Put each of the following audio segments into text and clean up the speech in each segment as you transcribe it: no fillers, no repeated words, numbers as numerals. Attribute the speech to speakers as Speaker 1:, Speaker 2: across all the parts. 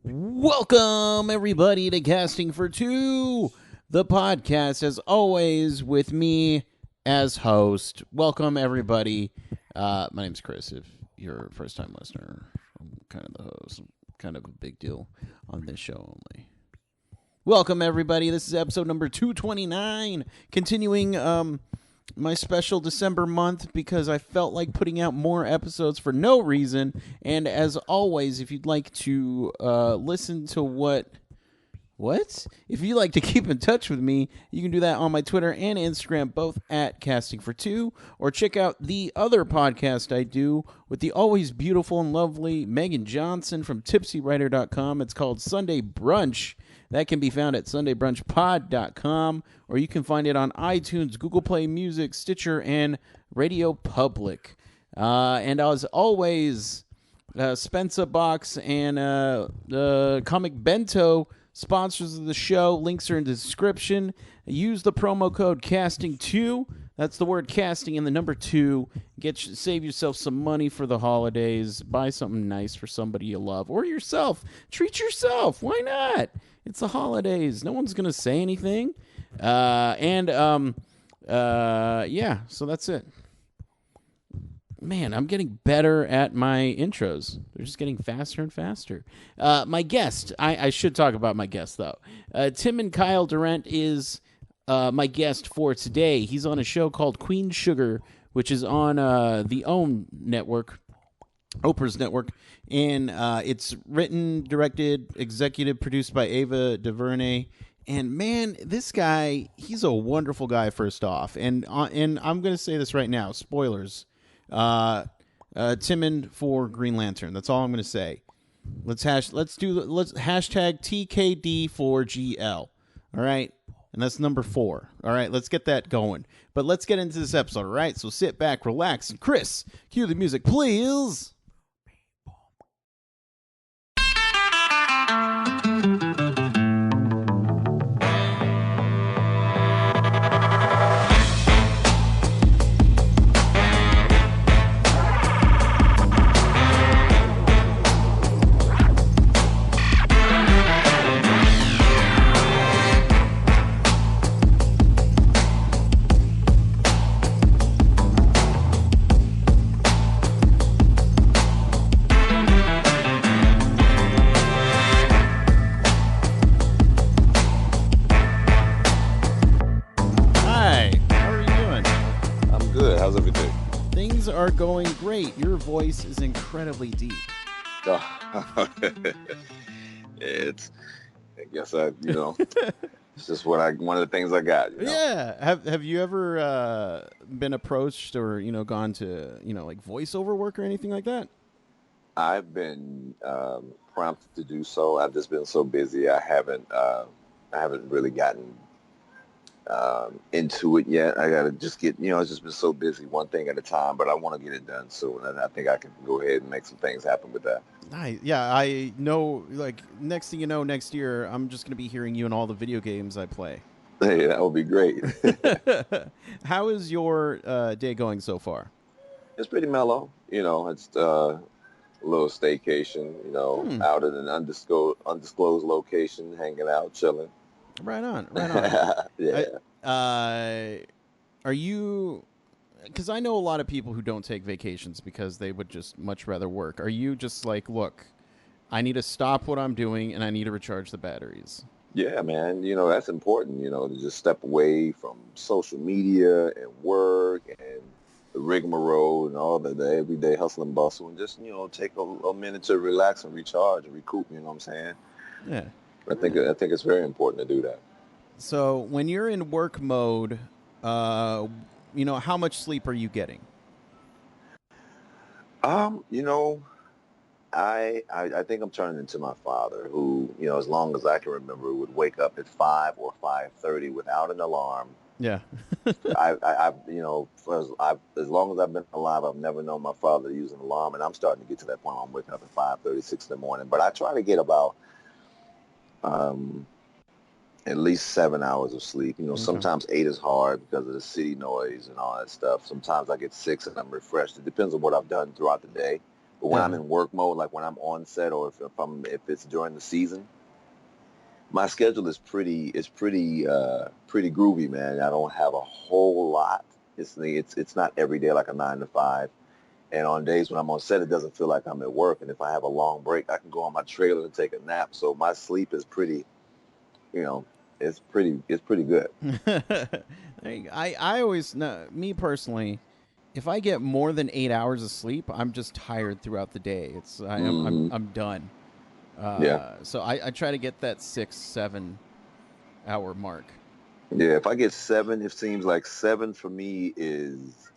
Speaker 1: Welcome, everybody, to Casting for Two, the podcast, as always, with me as host. Welcome, everybody. My name's Chris. If you're a first-time listener, I'm kind of the host. I'm kind of a big deal on this show only. Welcome, everybody. This is episode number 229, continuing my special December month because I felt like putting out more episodes for no reason. And as always, if you'd like to listen to if you'd like to keep in touch with me, you can do that on my Twitter and Instagram, both at Casting for Two, or check out the other podcast I do with the always beautiful and lovely Megan Johnson from tipsywriter.com. It's called Sunday Brunch. That can be found at sundaybrunchpod.com, or you can find it on iTunes, Google Play Music, Stitcher, and Radio Public. And as always, Spencer Box and Comic Bento, sponsors of the show. Links are in the description. Use the promo code CASTING2. That's the word casting and the number 2. Save yourself some money for the holidays. Buy something nice for somebody you love or yourself. Treat yourself. Why not? It's the holidays. No one's going to say anything. Yeah, so that's it. Man, I'm getting better at my intros. They're just getting faster and faster. My guest, I should talk about my guest, though. Timon Kyle Durrett is my guest for today. He's on a show called Queen Sugar, which is on the OWN network, Oprah's network. And it's written, directed, executive produced by Ava DuVernay. And man, this guy, he's a wonderful guy, first off. And I'm going to say this right now, spoilers. Timon for Green Lantern. That's all I'm going to say. Let's hashtag TKD4GL. All right. And that's number 4. All right. Let's get that going. But let's get into this episode. All right. So sit back, relax, and Chris, cue the music, please. Are going great. Your voice is incredibly deep.
Speaker 2: It's it's just one of the things I got.
Speaker 1: Yeah. Have you ever been approached or gone to like voiceover work or anything like that?
Speaker 2: I've been prompted to do so. I've just been so busy. I haven't really gotten into it yet. I gotta just get, it's just been so busy, one thing at a time, but I want to get it done soon, and I think I can go ahead and make some things happen with that.
Speaker 1: I know, like, next thing you know, next year, I'm just going to be hearing you in all the video games I play.
Speaker 2: Hey, that would be great.
Speaker 1: How is your day going so far?
Speaker 2: It's pretty mellow. It's a little staycation, out in an undisclosed location, hanging out, chilling.
Speaker 1: Right on.
Speaker 2: Yeah.
Speaker 1: Are you... Because I know a lot of people who don't take vacations because they would just much rather work. Are you just like, look, I need to stop what I'm doing and I need to recharge the batteries?
Speaker 2: Yeah, man. That's important, to just step away from social media and work and the rigmarole and all the everyday hustle and bustle, and just, take a minute to relax and recharge and recoup, you know what I'm saying?
Speaker 1: Yeah.
Speaker 2: I think it's very important to do that.
Speaker 1: So when you're in work mode, how much sleep are you getting?
Speaker 2: I think I'm turning into my father, who, as long as I can remember, would wake up at 5 or 5:30 without an alarm.
Speaker 1: Yeah.
Speaker 2: as long as I've been alive, I've never known my father to use an alarm, and I'm starting to get to that point where I'm waking up at 5:30, 6 in the morning. But I try to get about at least 7 hours of sleep. Sometimes 8 is hard because of the city noise and all that stuff. Sometimes I get 6 and I'm refreshed. It depends on what I've done throughout the day. But when I'm in work mode, like when I'm on set or if it's during the season, my schedule is pretty groovy, man. I don't have a whole lot. It's not every day like a 9 to 5. And on days when I'm on set, it doesn't feel like I'm at work. And if I have a long break, I can go on my trailer and take a nap. So my sleep is pretty, you know, it's pretty good.
Speaker 1: I always know, me personally, if I get more than 8 hours of sleep, I'm just tired throughout the day.
Speaker 2: Hmm.
Speaker 1: I'm done.
Speaker 2: Yeah.
Speaker 1: So I try to get that 6 7 hour mark.
Speaker 2: Yeah. If I get 7, it seems like 7 for me is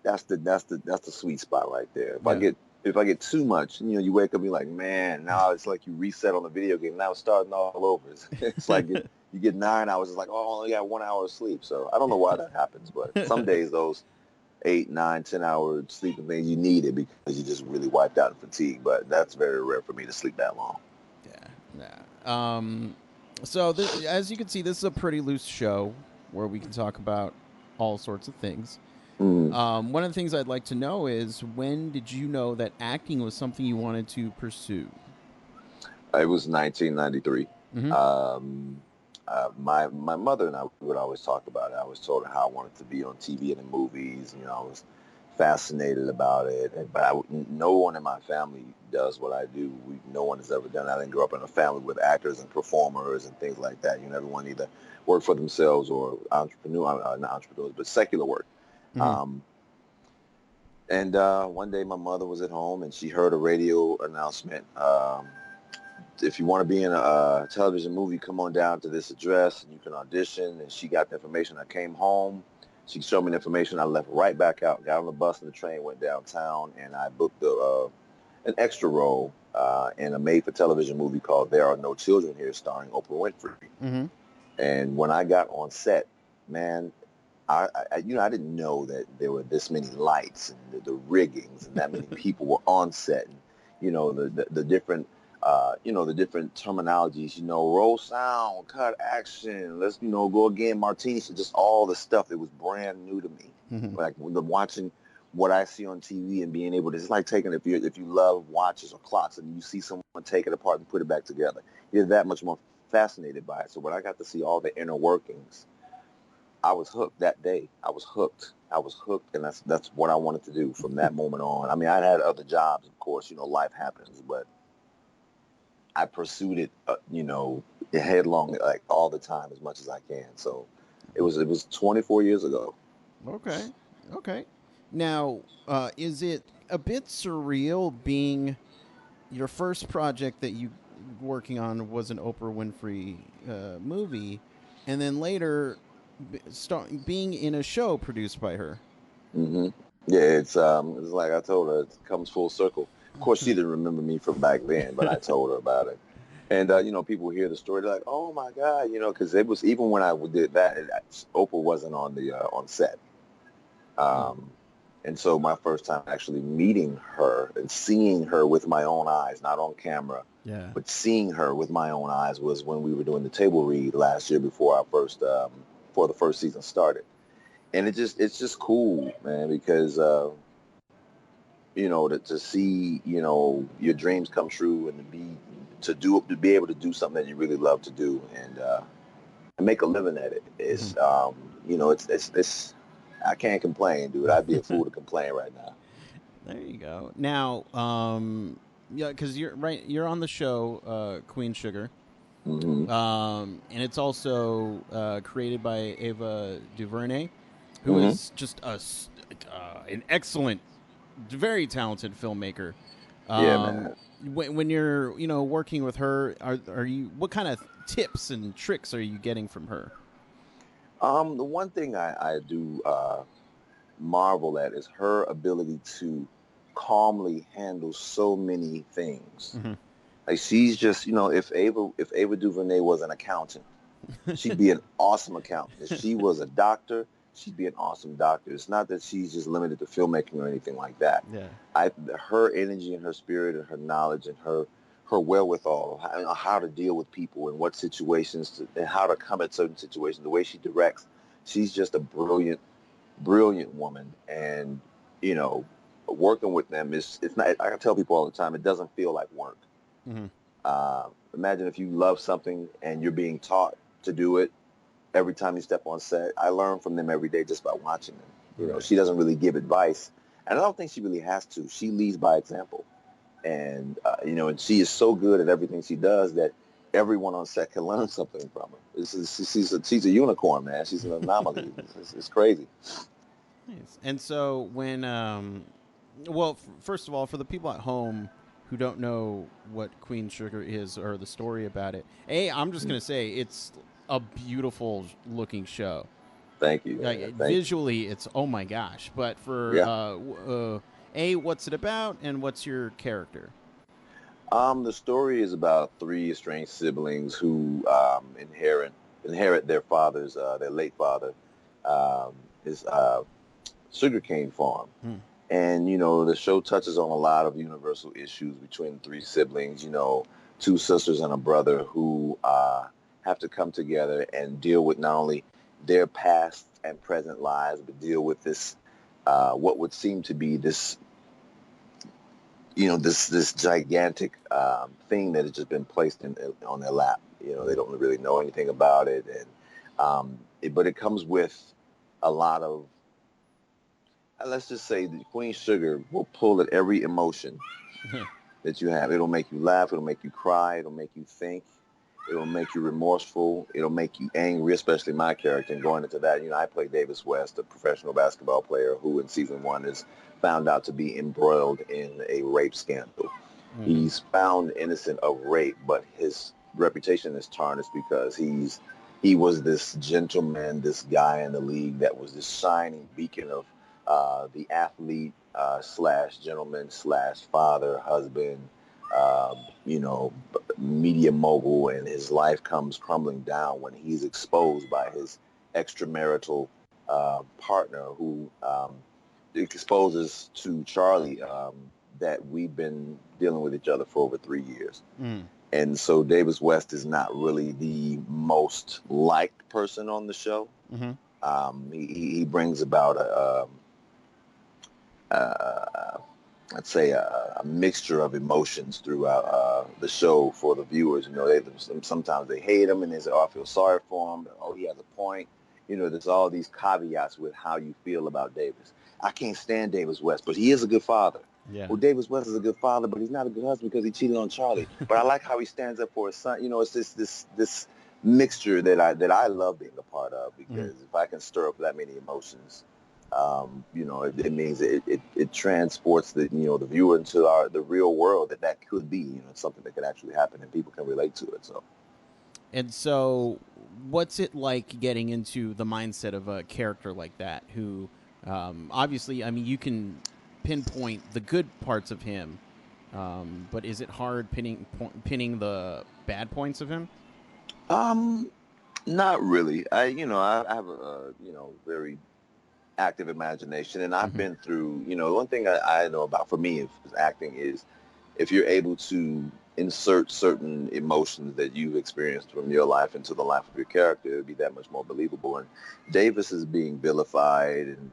Speaker 2: that's the sweet spot right there.
Speaker 1: Yeah.
Speaker 2: If I get too much, you wake up and be like, man, now it's like you reset on the video game. Now it's starting all over. It's like you get 9 hours. It's like, oh, I only got 1 hour of sleep. So I don't know why that happens, but some days those 8, 9, 10 hour sleeping things you need it because you just really wiped out and fatigued. But that's very rare for me to sleep that long.
Speaker 1: Yeah. Yeah. So as you can see, this is a pretty loose show where we can talk about all sorts of things.
Speaker 2: Mm.
Speaker 1: One of the things I'd like to know is, when did you know that acting was something you wanted to pursue?
Speaker 2: It was 1993.
Speaker 1: Mm-hmm.
Speaker 2: My mother and I would always talk about it. I always told her how I wanted to be on TV and in movies. I was fascinated about it. But no one in my family does what I do. No one has ever done it. I didn't grow up in a family with actors and performers and things like that. Everyone either worked for themselves or not entrepreneurs, but secular work.
Speaker 1: Mm-hmm.
Speaker 2: Um, and one day my mother was at home and she heard a radio announcement. If you want to be in a television movie, come on down to this address and you can audition. And she got the information. I came home. She showed me the information. I left right back out, got on the bus and the train, went downtown, and I booked an extra role in a made-for-television movie called There Are No Children Here, starring Oprah Winfrey.
Speaker 1: Mm-hmm.
Speaker 2: And when I got on set, man, I didn't know that there were this many lights and the riggings and that many people were on set. And, the different the different terminologies, roll sound, cut action, let's, go again, martini, just all the stuff that was brand new to me.
Speaker 1: Mm-hmm.
Speaker 2: Like watching what I see on TV and being able to, it's like taking, if you love watches or clocks and you see someone take it apart and put it back together, you're that much more fascinated by it. So when I got to see all the inner workings, I was hooked that day. I was hooked. And that's what I wanted to do from that moment on. I mean, I had other jobs, of course, life happens, but I pursued it, headlong, like all the time, as much as I can. So it was 24 years ago.
Speaker 1: Okay. Okay. Now, is it a bit surreal being your first project that you working on was an Oprah Winfrey movie, and then later being in a show produced by her?
Speaker 2: Hmm. Yeah, it's like I told her, it comes full circle. Of course, she didn't remember me from back then, but I told her about it. And people hear the story, they're like, "Oh my God," because it was even when I did that, Oprah wasn't on set.
Speaker 1: Mm.
Speaker 2: Um, and so my first time actually meeting her and seeing her with my own eyes, not on camera,
Speaker 1: Yeah.
Speaker 2: but seeing her with my own eyes was when we were doing the table read last year before the first season started. And it's just cool, man, because to see your dreams come true and to be able to do something that you really love to do and make a living at it
Speaker 1: Mhm.
Speaker 2: is it's I can't complain, dude. I'd be a fool to complain right now.
Speaker 1: There you go. Now, yeah, because you're right. You're on the show, Queen Sugar,
Speaker 2: Hmm.
Speaker 1: and it's also created by Ava DuVernay, who
Speaker 2: Hmm.
Speaker 1: is just an excellent, very talented filmmaker.
Speaker 2: Yeah,
Speaker 1: Um,
Speaker 2: man.
Speaker 1: when you're working with her, are you, what kind of tips and tricks are you getting from her?
Speaker 2: The one thing I do marvel at is her ability to calmly handle so many things.
Speaker 1: Hmm.
Speaker 2: Like she's just, if Ava DuVernay was an accountant, she'd be an awesome accountant. If she was a doctor, she'd be an awesome doctor. It's not that she's just limited to filmmaking or anything like that.
Speaker 1: Yeah.
Speaker 2: Her energy and her spirit and her knowledge and her wherewithal, how to deal with people and what situations and how to come at certain situations, the way she directs, she's just a brilliant woman. And you know, working with them it's not. I tell people all the time, it doesn't feel like work.
Speaker 1: Hmm.
Speaker 2: Imagine if you love something and you're being taught to do it every time you step on set. I learn from them every day just by watching them.
Speaker 1: Right.
Speaker 2: She doesn't really give advice, and I don't think she really has to. She leads by example, and and she is so good at everything she does that everyone on set can learn something from her. She's a unicorn, man. She's an anomaly. It's crazy.
Speaker 1: Nice. And so when, well, first of all, for the people at home who don't know what Queen Sugar is or the story about it, I'm just gonna say it's a beautiful looking show.
Speaker 2: Thank you,
Speaker 1: Like
Speaker 2: man. Thank you.
Speaker 1: visually, it's oh my gosh. But for
Speaker 2: Yeah.
Speaker 1: what's it about and what's your character?
Speaker 2: The story is about three estranged siblings who inherit their father's their late father, um, his sugarcane farm.
Speaker 1: Hmm.
Speaker 2: And, the show touches on a lot of universal issues between three siblings, two sisters and a brother who have to come together and deal with not only their past and present lives, but deal with this, what would seem to be this, this gigantic thing that has just been placed on their lap. They don't really know anything about it. And but it comes with a lot of, let's just say the Queen Sugar will pull at every emotion that you have. It'll make you laugh. It'll make you cry. It'll make you think. It'll make you remorseful. It'll make you angry, especially my character. And going into that, I play Davis West, a professional basketball player who in season one is found out to be embroiled in a rape scandal.
Speaker 1: Mm-hmm.
Speaker 2: He's found innocent of rape, but his reputation is tarnished because he was this gentleman, this guy in the league that was this shining beacon of the athlete slash gentleman slash father, husband, media mogul, and his life comes crumbling down when he's exposed by his extramarital partner who exposes to Charlie that we've been dealing with each other for over 3 years.
Speaker 1: Mm.
Speaker 2: And so Davis West is not really the most liked person on the show.
Speaker 1: Mm-hmm.
Speaker 2: He brings about a let's say a mixture of emotions throughout the show for the viewers. Sometimes they hate him and they say, "Oh, I feel sorry for him." "Oh, he has a point." There's all these caveats with how you feel about Davis. I can't stand Davis West, but he is a good father.
Speaker 1: Yeah.
Speaker 2: Well, Davis West is a good father, but he's not a good husband because he cheated on Charlie. But I like how he stands up for his son. It's this mixture that I love being a part of
Speaker 1: Mm-hmm.
Speaker 2: because if I can stir up that many emotions, it means it transports the viewer into the real world that could be, it's something that could actually happen and people can relate to it. So,
Speaker 1: And so, what's it like getting into the mindset of a character like that? Who, obviously, I mean, you can pinpoint the good parts of him, but is it hard pinning the bad points of him?
Speaker 2: um, not really. I have a very active imagination, and I've
Speaker 1: Mm-hmm.
Speaker 2: been through. One thing I know about for me is acting is if you're able to insert certain emotions that you've experienced from your life into the life of your character, it would be that much more believable. And Davis is being vilified and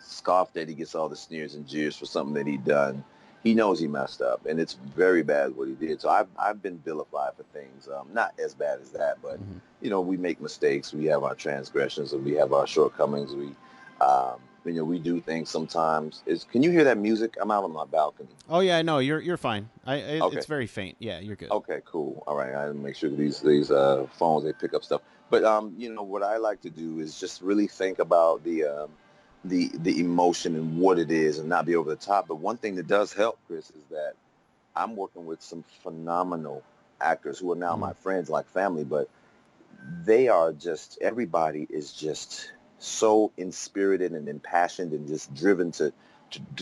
Speaker 2: scoffed at. He gets all the sneers and jeers for something that he done. He knows he messed up, and it's very bad what he did. So I've been vilified for things, not as bad as that, but
Speaker 1: Mm-hmm.
Speaker 2: we make mistakes. We have our transgressions, and we have our shortcomings. We do things sometimes. Can you hear that music? I'm out on my balcony.
Speaker 1: Oh yeah, no, you're fine.
Speaker 2: Okay.
Speaker 1: It's very faint. Yeah, you're good.
Speaker 2: Okay, cool. All right, I make sure that these phones they pick up stuff. But what I like to do is just really think about the emotion and what it is, and not be over the top. But one thing that does help, Chris, is that I'm working with some phenomenal actors who are now
Speaker 1: Mm-hmm.
Speaker 2: my friends, like family. But they are just everybody is just so inspirited and impassioned and just driven to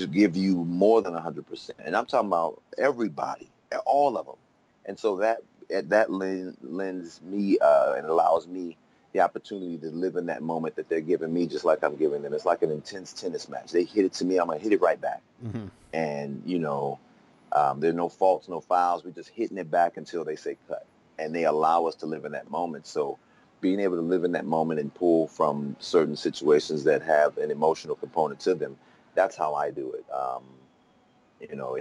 Speaker 2: give you more than 100%. And I'm talking about everybody, all of them. And so that lends me and allows me the opportunity to live in that moment that they're giving me, just like I'm giving them. It's like an intense tennis match. They hit it to me, I'm gonna hit it right back.
Speaker 1: Mm-hmm.
Speaker 2: And there are no faults, no fouls. We're just hitting it back until they say cut, and they allow us to live in that moment. So being able to live in that moment and pull from certain situations that have an emotional component to them, that's how I do it.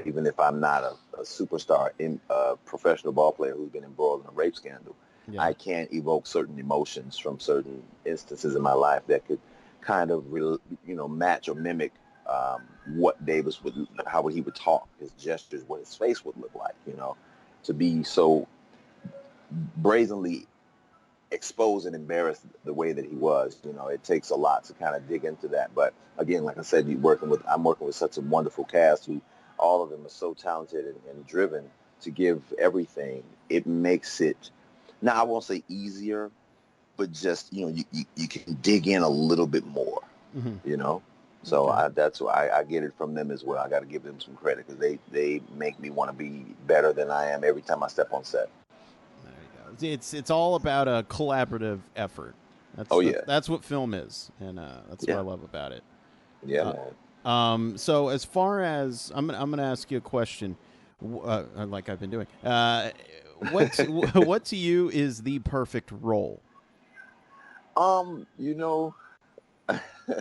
Speaker 2: Even if I'm not a superstar in a professional ball player who's been embroiled in a rape scandal,
Speaker 1: Yeah.
Speaker 2: I can evoke certain emotions from certain instances in my life that could kind of, match or mimic what Davis would, how he would talk, his gestures, what his face would look like, to be so brazenly exposed and embarrassed the way that he was. It takes a lot to kind of dig into that. But again, like I said, I'm working with such a wonderful cast who all of them are so talented and driven to give everything. It makes it, now I won't say easier, but just, you can dig in a little bit more,
Speaker 1: Hmm.
Speaker 2: you know? So
Speaker 1: Okay.
Speaker 2: that's why I get it from them as well. I got to give them some credit because they make me want to be better than I am every time I step on set.
Speaker 1: There you go. It's all about a collaborative effort.
Speaker 2: Oh yeah,
Speaker 1: That's what film is, and that's what I
Speaker 2: yeah,
Speaker 1: love about it.
Speaker 2: yeah,
Speaker 1: Uh,
Speaker 2: man.
Speaker 1: so as far as I'm gonna ask you a question, like I've been doing. What to you is the perfect role?
Speaker 2: Um, you know,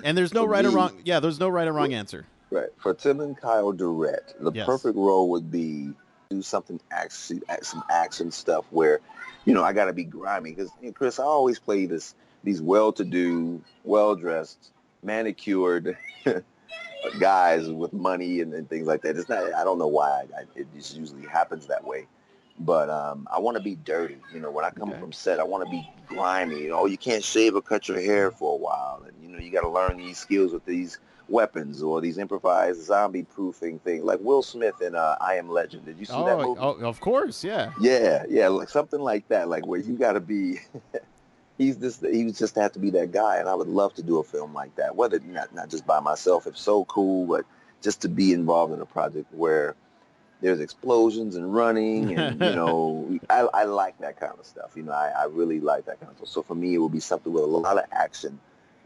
Speaker 1: And there's no
Speaker 2: for
Speaker 1: right or
Speaker 2: me,
Speaker 1: wrong. Yeah, there's no right or wrong answer.
Speaker 2: right, for Timon Kyle Durrett, the
Speaker 1: Yes.
Speaker 2: perfect role would be do something action, some action stuff where, I got to be grimy because Chris, I always play these well-to-do, well-dressed, manicured guys with money and things like that. It's not. I don't know why. It just usually happens that way. But I want to be dirty. When I come
Speaker 1: Okay.
Speaker 2: from set, I want to be grimy. You can't shave or cut your hair for a while, and you got to learn these skills with these weapons or these improvised zombie proofing things, like Will Smith in I Am Legend. Did you see that movie?
Speaker 1: Oh, of course. Yeah.
Speaker 2: Yeah, yeah, like something like that, like where you got to be. He was just have to be that guy, and I would love to do a film like that. Whether not just by myself, it's so cool, but just to be involved in a project where there's explosions and running, and I like that kind of stuff. I really like that kind of stuff. So for me, it would be something with a lot of action,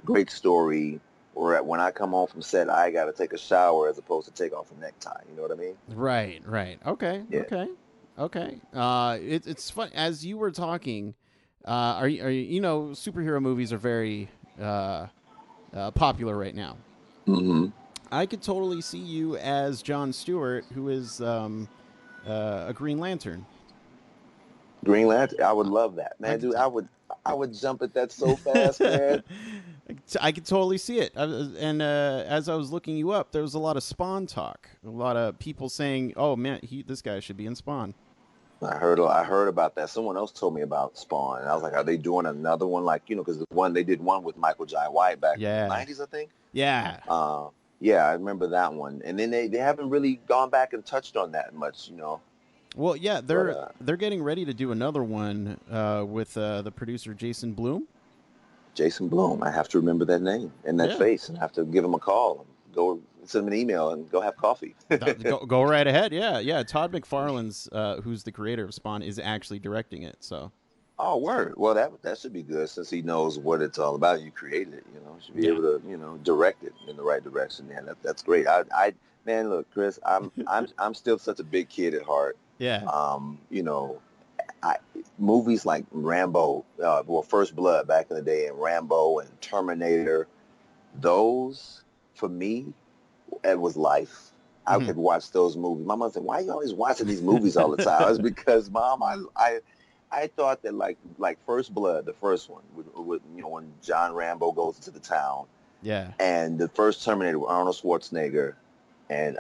Speaker 2: great story. Or when I come home from set, I got to take a shower as opposed to take off a necktie. You know what I mean?
Speaker 1: Right. Right. Okay.
Speaker 2: Yeah.
Speaker 1: Okay. Okay. It's fun as you were talking. Superhero movies are very popular right now.
Speaker 2: Hmm.
Speaker 1: I could totally see you as John Stewart, who is a Green Lantern.
Speaker 2: Green Lantern. I would love that,
Speaker 1: I
Speaker 2: man,
Speaker 1: could,
Speaker 2: dude. I would jump at that so fast, man.
Speaker 1: I could totally see it. And as I was looking you up, there was a lot of Spawn talk. A lot of people saying, "Oh man, this guy should be in Spawn."
Speaker 2: I heard about that. Someone else told me about Spawn, and I was like, "Are they doing another one like because they did one with Michael Jai White back in the
Speaker 1: Yeah,
Speaker 2: '90s, I think."
Speaker 1: yeah.
Speaker 2: Uh, yeah, I remember that one. And then they haven't really gone back and touched on that much.
Speaker 1: Well, yeah,
Speaker 2: But
Speaker 1: they're getting ready to do another one with the producer Jason Blum.
Speaker 2: Jason Blum, I have to remember that name and that
Speaker 1: Yeah,
Speaker 2: face, and I have to give him a call and go send him an email and go have coffee.
Speaker 1: go right ahead. Yeah, yeah. Todd McFarlane's, who's the creator of Spawn, is actually directing it. So
Speaker 2: Oh, word. Well, that should be good since he knows what it's all about. You created it, should be
Speaker 1: yeah.
Speaker 2: able to, direct it in the right direction. Yeah, that's great. Man, look, Chris, I'm still such a big kid at heart.
Speaker 1: Yeah.
Speaker 2: Um, you know, I movies like Rambo, First Blood back in the day, and Rambo and Terminator, those for me, it was life. I
Speaker 1: Hmm.
Speaker 2: could watch those movies. My mom said, "Why are you always watching these movies all the time?" It's because, Mom, I thought that like First Blood, the first one, when John Rambo goes into the town,
Speaker 1: Yeah.
Speaker 2: and the first Terminator with Arnold Schwarzenegger and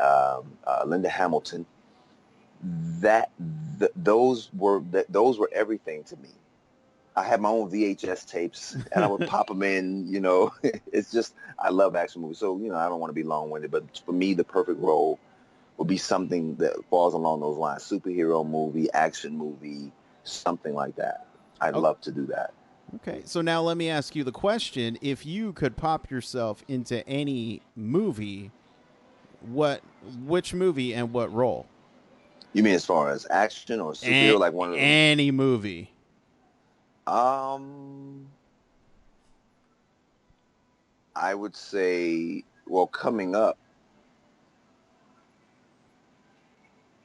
Speaker 2: Linda Hamilton, that those were everything to me. I had my own VHS tapes, and I would pop them in. It's just I love action movies, so I don't want to be long-winded, but for me, the perfect role would be something that falls along those lines: superhero movie, action movie, something like that. I'd
Speaker 1: Oh,
Speaker 2: love to do that.
Speaker 1: okay. So now let me ask you the question: if you could pop yourself into any movie, which movie and what role?
Speaker 2: You mean as far as action or superhero, like one of them?
Speaker 1: Any movie.
Speaker 2: Um, I would say, well, coming up,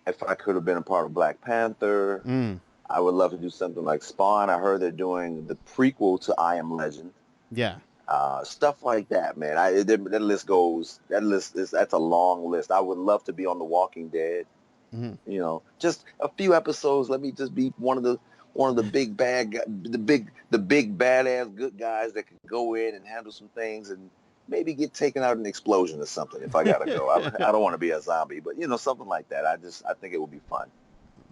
Speaker 2: if I could have been a part of Black Panther,
Speaker 1: Mm.
Speaker 2: I would love to do something like Spawn. I heard they're doing the prequel to I Am Legend.
Speaker 1: Yeah.
Speaker 2: Stuff like that, man. That list goes. That's a long list. I would love to be on The Walking Dead.
Speaker 1: Mhm.
Speaker 2: Just a few episodes. Let me just be one of the big bad, the big badass good guys that can go in and handle some things and maybe get taken out in an explosion or something. If I gotta go, I don't want to be a zombie, but something like that. I think it would be fun.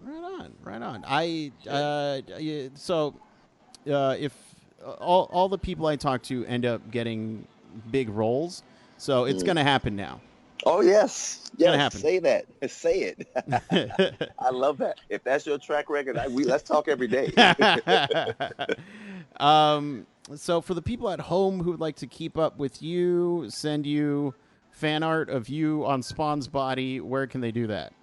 Speaker 1: Right on, right on. I
Speaker 2: Yeah.
Speaker 1: so if all the people I talk to end up getting big roles, so it's
Speaker 2: Mm.
Speaker 1: gonna happen now.
Speaker 2: Oh yes,
Speaker 1: It's gonna
Speaker 2: yes.
Speaker 1: happen.
Speaker 2: Say that. Say it. I love that. If that's your track record, let's talk every day.
Speaker 1: So for the people at home who would like to keep up with you, send you fan art of you on Spawn's body, where can they do that?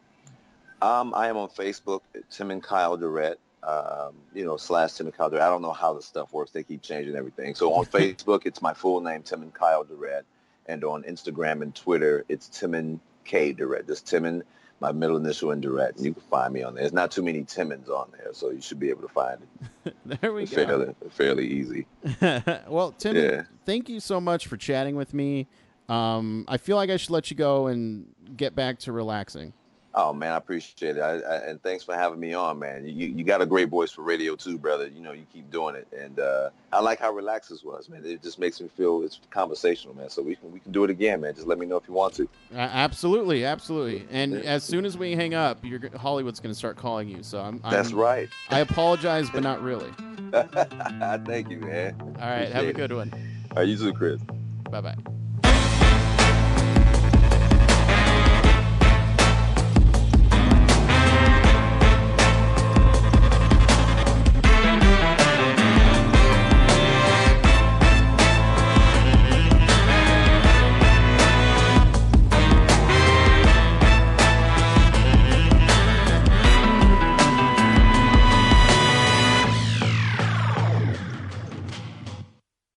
Speaker 2: I am on Facebook, Timon Kyle Durrett. / Timon Kyle Durrett. I don't know how the stuff works. They keep changing everything. So on Facebook, it's my full name, Timon Kyle Durrett, and on Instagram and Twitter, it's Timon K Durrett. Just Timon, my middle initial, and Durrett. And you can find me on there. There's not too many Timons on there, so you should be able to find it
Speaker 1: There we go.
Speaker 2: fairly easy.
Speaker 1: Well, Tim,
Speaker 2: Yeah.
Speaker 1: thank you so much for chatting with me. I feel like I should let you go and get back to relaxing.
Speaker 2: Oh man, I appreciate it, and thanks for having me on, man. You got a great voice for radio too, brother. You keep doing it, and I like how relaxed this was, man. It just makes me feel it's conversational, man. So we can do it again, man. Just let me know if you want to.
Speaker 1: Absolutely, absolutely. And
Speaker 2: Yeah.
Speaker 1: as soon as we hang up, Hollywood's going to start calling you. So
Speaker 2: That's right.
Speaker 1: I apologize, but not really.
Speaker 2: Thank you, man.
Speaker 1: All right, have a
Speaker 2: Appreciate it.
Speaker 1: good one.
Speaker 2: All right, you too, Chris.
Speaker 1: Bye bye.